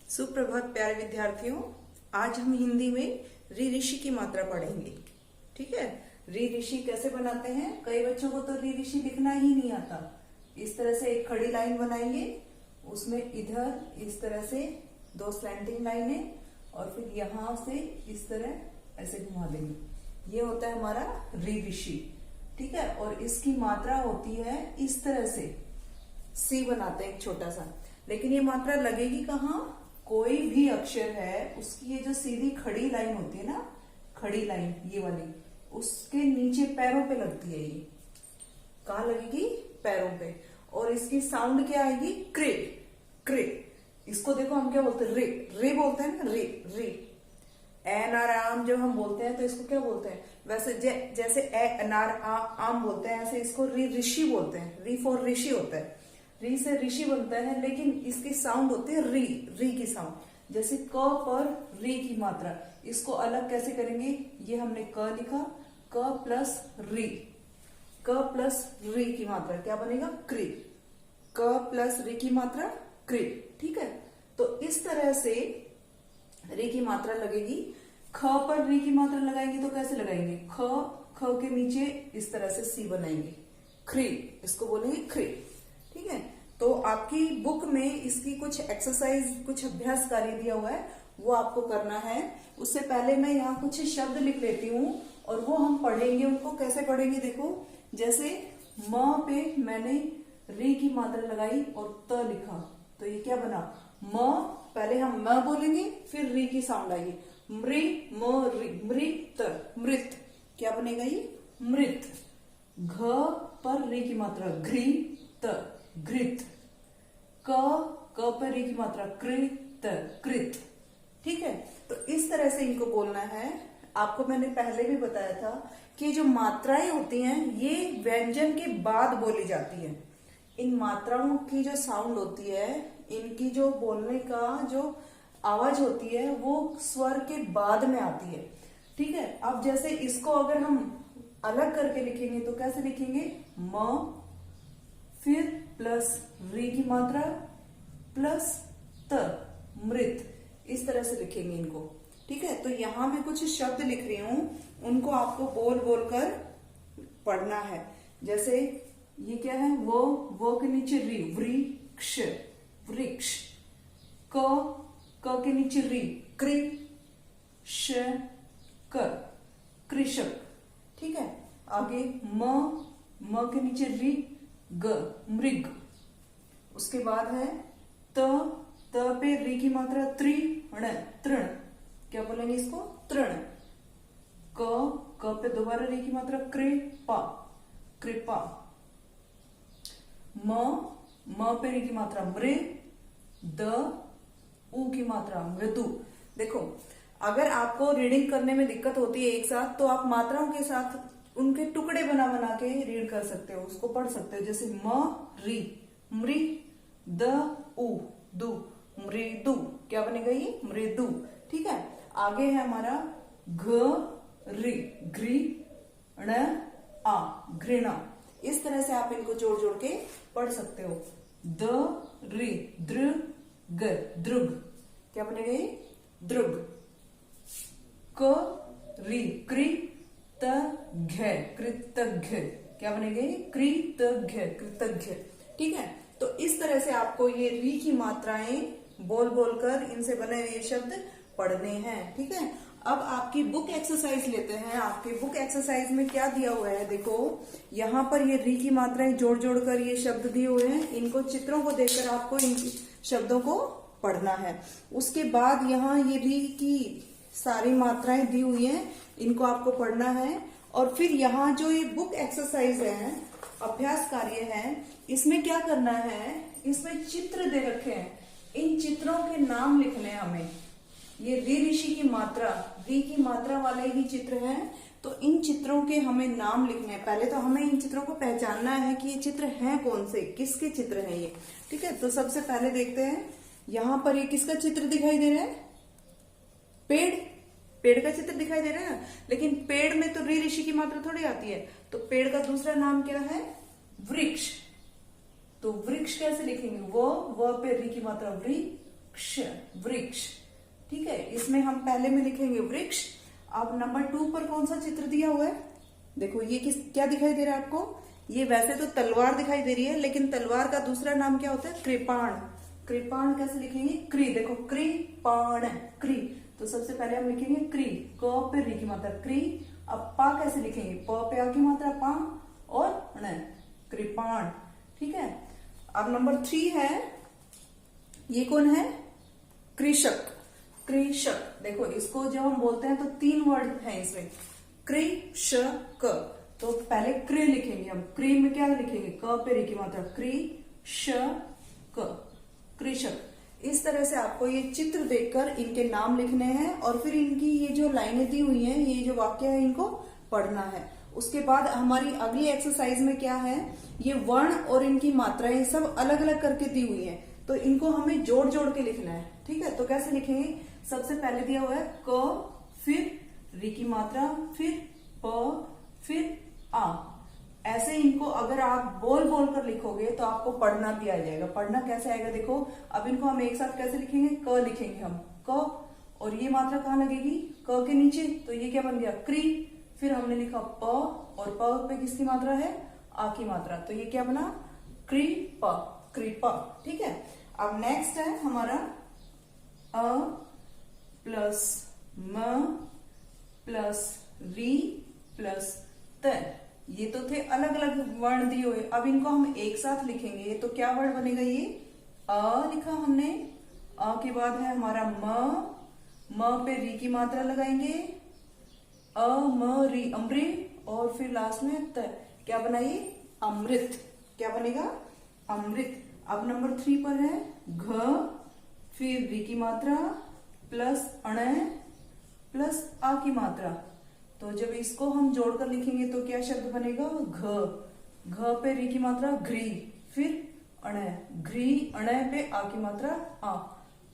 सुप्रभात प्यारे विद्यार्थियों। आज हम हिंदी में री ऋषि की मात्रा पढ़ेंगे। ठीक है, री ऋषि कैसे बनाते हैं। कई बच्चों को तो री ऋषि लिखना ही नहीं आता। इस तरह से एक खड़ी लाइन बनाएंगे, उसमें इधर इस तरह से दो स्लैंटिंग लाइनें और फिर यहां से इस तरह ऐसे घुमा देंगे। ये होता है हमारा री ऋषि। ठीक है, और इसकी मात्रा होती है इस तरह से, सी बनाते हैं एक छोटा सा। लेकिन ये मात्रा लगेगी कहाँ, कोई भी अक्षर है उसकी ये जो सीधी खड़ी लाइन होती है ना, खड़ी लाइन ये वाली, उसके नीचे पैरों पे लगती है। ये कहाँ लगेगी, पैरों पे। और इसकी साउंड क्या आएगी, क्रे क्रे। इसको देखो हम क्या बोलते हैं, रे रे बोलते हैं ना, रे रे। ए नार आम जब हम बोलते हैं तो इसको क्या बोलते हैं, वैसे जैसे ए नार आम बोलते हैं, ऐसे इसको री ऋषि बोलते हैं। री फॉर ऋषि होता है, री से ऋषि बनता है, लेकिन इसकी साउंड होती है री, री की साउंड। जैसे क पर री की मात्रा, इसको अलग कैसे करेंगे, ये हमने क लिखा, क प्लस री, क प्लस री की मात्रा क्या बनेगा, क्री। क प्लस री की मात्रा क्री। ठीक है, तो इस तरह से री की मात्रा लगेगी। ख पर री की मात्रा लगाएंगे तो कैसे लगाएंगे, ख के नीचे इस तरह से सी बनाएंगे, क्री, इसको बोलेंगे क्री। ठीक है, तो आपकी बुक में इसकी कुछ एक्सरसाइज, कुछ अभ्यास कार्य दिया हुआ है, वो आपको करना है। उससे पहले मैं यहाँ कुछ शब्द लिख लेती हूँ और वो हम पढ़ेंगे। उनको कैसे पढ़ेंगे, देखो जैसे म पे मैंने री की मात्रा लगाई और त लिखा, तो ये क्या बना, म। पहले हम म बोलेंगे, फिर री की साउंड आएगी, मृ म री, मृत मृत, क्या बनेगा ये, मृत। घ पर री की मात्रा घ्री त, घृत। क पर री की मात्रा कृत, कृत। ठीक है, तो इस तरह से इनको बोलना है। आपको मैंने पहले भी बताया था कि जो मात्राएं होती हैं ये व्यंजन के बाद बोली जाती है। इन मात्राओं की जो साउंड होती है, इनकी जो बोलने का जो आवाज होती है, वो स्वर के बाद में आती है। ठीक है, अब जैसे इसको अगर हम अलग करके लिखेंगे तो कैसे लिखेंगे, म फिर प्लस री की मात्रा प्लस त, मृत, इस तरह से लिखेंगे इनको। ठीक है, तो यहां मैं कुछ शब्द लिख रही हूं, उनको आपको बोल बोल कर पढ़ना है। जैसे ये क्या है, वो के नीचे री, वृक्ष, वृक्ष। क के नीचे री, कृ श क, कृषक। ठीक है, आगे म के नीचे री, ग, मृग। उसके बाद है त पे री की मात्रा त्रिण, तृण, क्या बोलेंगे इसको, तृण। क पे दोबारा री की मात्रा कृपा, कृपा। म पे री की मात्रा मृ, द उ की मात्रा मृदु। देखो, अगर आपको रीडिंग करने में दिक्कत होती है एक साथ, तो आप मात्राओं के साथ उनके टुकड़े बना बना के रीड कर सकते हो, उसको पढ़ सकते हो। जैसे म री, मृ द उ, दु, मृदु, क्या बनेगा ये, मृदु। ठीक है, आगे है हमारा घ री, घृ ण आ, घृणा। इस तरह से आप इनको जोड़ जोड़ के पढ़ सकते हो। द री, दृ ग, द्रुग, क्या बनेगा ये, द्रुग। क री, कृ त घ, कृतघ्न, क्या बनेगा ये, कृतघ्न, कृतघ्न। ठीक है, तो इस तरह से आपको ये री की मात्राएं बोल बोलकर इनसे बने हुए शब्द पढ़ने हैं। ठीक है, अब आपकी बुक एक्सरसाइज लेते हैं। आपकी बुक एक्सरसाइज में क्या दिया हुआ है, देखो यहाँ पर ये री की मात्राएं जोड़ जोड़ कर ये शब्द दिए हुए हैं। इनको चित्रों को देखकर आपको इन शब्दों को पढ़ना है। उसके बाद यहाँ ये री की सारी मात्राएं दी हुई हैं, इनको आपको पढ़ना है। और फिर यहाँ जो ये बुक एक्सरसाइज है, अभ्यास कार्य है, इसमें क्या करना है, इसमें चित्र दे रखे हैं, इन चित्रों के नाम लिखने हैं हमें। ये री ऋषि की मात्रा, री की मात्रा वाले ही चित्र हैं, तो इन चित्रों के हमें नाम लिखने हैं। पहले तो हमें इन चित्रों को पहचानना है कि ये चित्र हैं कौन से, किसके चित्र हैं ये। ठीक है, तो सबसे पहले देखते हैं, यहाँ पर ये किसका चित्र दिखाई दे रहा है, पेड़, पेड़ का चित्र दिखाई दे रहा है ना। लेकिन पेड़ में तो री ऋषि की मात्रा थोड़ी आती है, तो पेड़ का दूसरा नाम क्या है, वृक्ष। तो वृक्ष कैसे लिखेंगे, वो पे री की मात्रा वृक्ष, वृक्ष। इसमें हम पहले में लिखेंगे वृक्ष। अब नंबर 2 पर कौन सा चित्र दिया हुआ है, देखो ये क्या दिखाई दे रहा है आपको, ये वैसे तो तलवार दिखाई दे रही है, लेकिन तलवार का दूसरा नाम क्या होता है, कृपाण। कृपाण कैसे लिखेंगे, क्री, देखो कृपाण, क्री। तो सबसे पहले हम लिखेंगे क्री, क पे री की मात्रा क्री। अब पा कैसे लिखेंगे, प पे आ की मात्रा पा और ण, कृपाण। ठीक है। अब नंबर 3 है, ये कौन है, कृषक। कृषक, देखो इसको जब हम बोलते हैं तो 3 वर्ड है इसमें, कृषक। तो पहले क्री लिखेंगे हम, क्री में क्या लिखेंगे, क पे री की मात्रा कृषक, कृषक। इस तरह से आपको ये चित्र देखकर इनके नाम लिखने हैं और फिर इनकी ये जो लाइनें दी हुई हैं, ये जो वाक्य है, इनको पढ़ना है। उसके बाद हमारी अगली एक्सरसाइज में क्या है, ये वर्ण और इनकी मात्राएं सब अलग अलग करके दी हुई हैं, तो इनको हमें जोड़ जोड़ के लिखना है। ठीक है, तो कैसे लिखेंगे, सबसे पहले दिया हुआ है क, फिर री की मात्रा, फिर प, फिर आ। ऐसे इनको अगर आप बोल बोल कर लिखोगे तो आपको पढ़ना भी आ जाएगा। पढ़ना कैसे आएगा, देखो अब इनको हम एक साथ कैसे लिखेंगे, क लिखेंगे हम, क, और ये मात्रा कहाँ लगेगी, क के नीचे, तो ये क्या बन गया, क्री। फिर हमने लिखा प, और प पे किसकी मात्रा है, आ की मात्रा, तो ये क्या बना, कृपा, कृपा। ठीक है। अब नेक्स्ट है हमारा अ प्लस म प्लस री प्लस त। ये तो थे अलग अलग वर्ण दिए हुए, अब इनको हम एक साथ लिखेंगे तो क्या वर्ड बनेगा, ये अ लिखा हमने, अ के बाद है हमारा म पे री की मात्रा लगाएंगे, अ म री, अमृत, और फिर लास्ट में त, क्या बना ये, अमृत। क्या बनेगा, अमृत। अब नंबर 3 पर है घ, फिर री की मात्रा प्लस अण प्लस आ की मात्रा, तो जब इसको हम जोड़कर लिखेंगे तो क्या शब्द बनेगा, घ। घ पे री की मात्रा घ्री, फिर अण, घ्री, अण पे आ की मात्रा आ,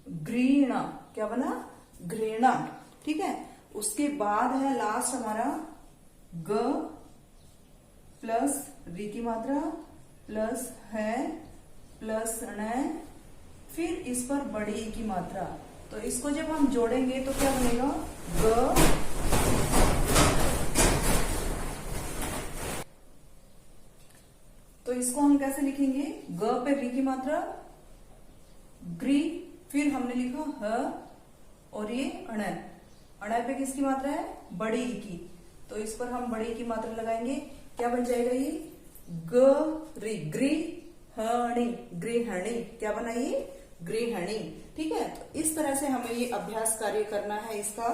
घृणा। क्या बना, घृणा। ठीक है। उसके बाद है लास्ट हमारा ग प्लस री की मात्रा प्लस है प्लस अण, फिर इस पर बड़ी ई की मात्रा, तो इसको जब हम जोड़ेंगे तो क्या बनेगा, ग। तो इसको हम कैसे लिखेंगे, ग पे री की मात्रा ग्री, फिर हमने लिखा ह, और ये अण, अण पे किसकी मात्रा है, बड़ी ई की, तो इस पर हम बड़ी ई की मात्रा लगाएंगे, क्या बन जाएगा ये, ग री, गृहणी, गृहणी। क्या बना ये, गृहणी। ठीक है। तो इस तरह से हमें ये अभ्यास कार्य करना है इसका।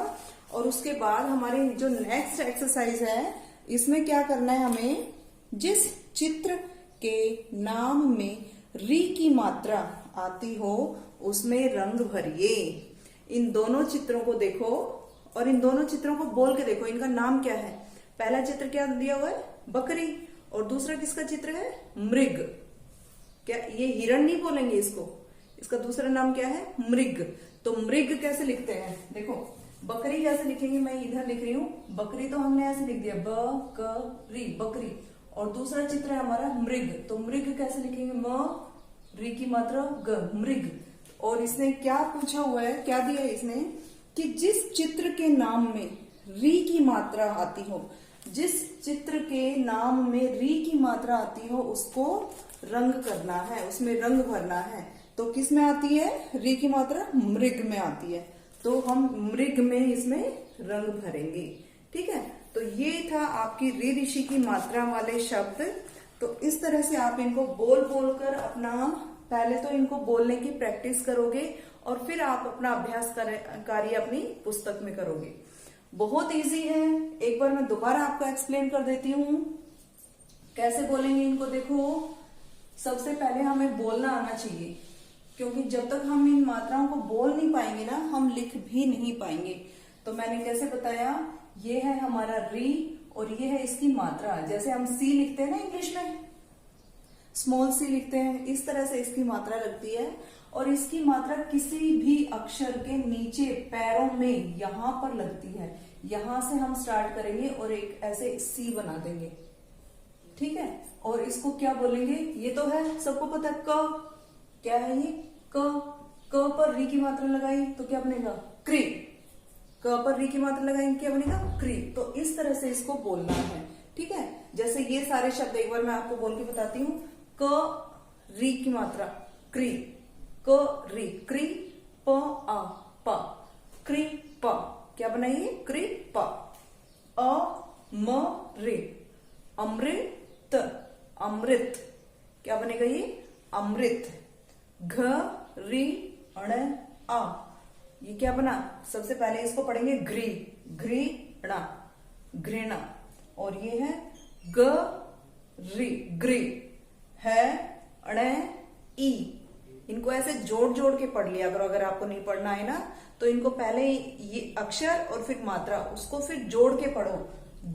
और उसके बाद हमारे जो नेक्स्ट एक्सरसाइज है, इसमें क्या करना है हमें, जिस चित्र के नाम में री की मात्रा आती हो उसमें रंग भरिए। इन दोनों चित्रों को देखो और इन दोनों चित्रों को बोल के देखो, इनका नाम क्या है। पहला चित्र क्या दिया हुआ है, बकरी, और दूसरा किसका चित्र है, मृग। क्या ये हिरण नहीं बोलेंगे इसको, इसका दूसरा नाम क्या है, मृग। तो मृग कैसे लिखते हैं, देखो बकरी कैसे लिखेंगे, मैं इधर लिख रही हूँ बकरी, तो हमने ऐसे लिख दिया बकरी, बकरी। और दूसरा चित्र है हमारा मृग, तो मृग कैसे लिखेंगे, म री की मात्रा ग, मृग। और इसने क्या पूछा हुआ है, क्या दिया है इसने, कि जिस चित्र के नाम में री की मात्रा आती हो, जिस चित्र के नाम में री की मात्रा आती हो उसको रंग करना है, उसमें रंग भरना है। तो किस में आती है री की मात्रा, मृग में आती है, तो हम मृग में इसमें रंग भरेंगे। ठीक है। तो ये था आपकी री ऋषि की मात्रा वाले शब्द। तो इस तरह से आप इनको बोल बोल कर अपना, पहले तो इनको बोलने की प्रैक्टिस करोगे और फिर आप अपना अभ्यास कार्य अपनी पुस्तक में करोगे। बहुत इजी है, एक बार मैं दोबारा आपको एक्सप्लेन कर देती हूँ कैसे बोलेंगे इनको। देखो सबसे पहले हमें बोलना आना चाहिए, क्योंकि जब तक हम इन मात्राओं को बोल नहीं पाएंगे ना, हम लिख भी नहीं पाएंगे। तो मैंने कैसे बताया, ये है हमारा री और ये है इसकी मात्रा। जैसे हम सी लिखते हैं ना इंग्लिश में, स्मॉल सी लिखते हैं, इस तरह से इसकी मात्रा लगती है। और इसकी मात्रा किसी भी अक्षर के नीचे पैरों में यहां पर लगती है। यहां से हम स्टार्ट करेंगे और एक ऐसे सी बना देंगे। ठीक है। और इसको क्या बोलेंगे, ये तो है सबको पता है, क क्या है ये, क पर री की मात्रा लगाई तो क्या बनेगा, क्री। क पर री की मात्रा लगाएंगे क्या बनेगा? क्री। तो इस तरह से इसको बोलना है, ठीक है। जैसे ये सारे शब्द एक बार मैं आपको बोल के बताती हूँ। क री की मात्रा क्री, क री क्री, प आ प, क्री प, क्या बनाइए? क्री प। अ म रे, अमृत, अमृत, क्या बनेगा ये? अमृत। घ री अण आ, ये क्या बना? सबसे पहले इसको पढ़ेंगे घ्री, घृणा, घृणा। और ये है ग री ग्री, है अण ई। इनको ऐसे जोड़ जोड़ के पढ़ लिया करो, अगर आपको नहीं पढ़ना है ना तो इनको पहले ये अक्षर और फिर मात्रा, उसको फिर जोड़ के पढ़ो।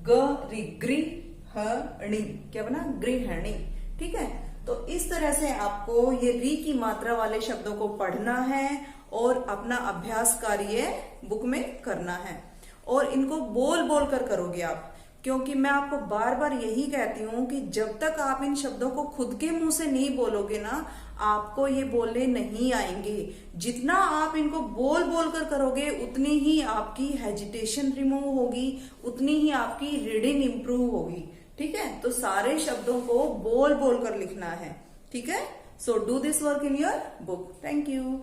ग री गृहणी, क्या बना? गृहणी, ठीक है। तो इस तरह से आपको ये री की मात्रा वाले शब्दों को पढ़ना है और अपना अभ्यास कार्य बुक में करना है। और इनको बोल बोल कर करोगे आप, क्योंकि मैं आपको बार बार यही कहती हूं कि जब तक आप इन शब्दों को खुद के मुंह से नहीं बोलोगे ना, आपको ये बोलने नहीं आएंगे। जितना आप इनको बोल बोल कर करोगे उतनी ही आपकी हेजिटेशन रिमूव होगी, उतनी ही आपकी रीडिंग इंप्रूव होगी, ठीक है। तो सारे शब्दों को बोल बोल कर लिखना है, ठीक है। So do this work in your book. Thank you.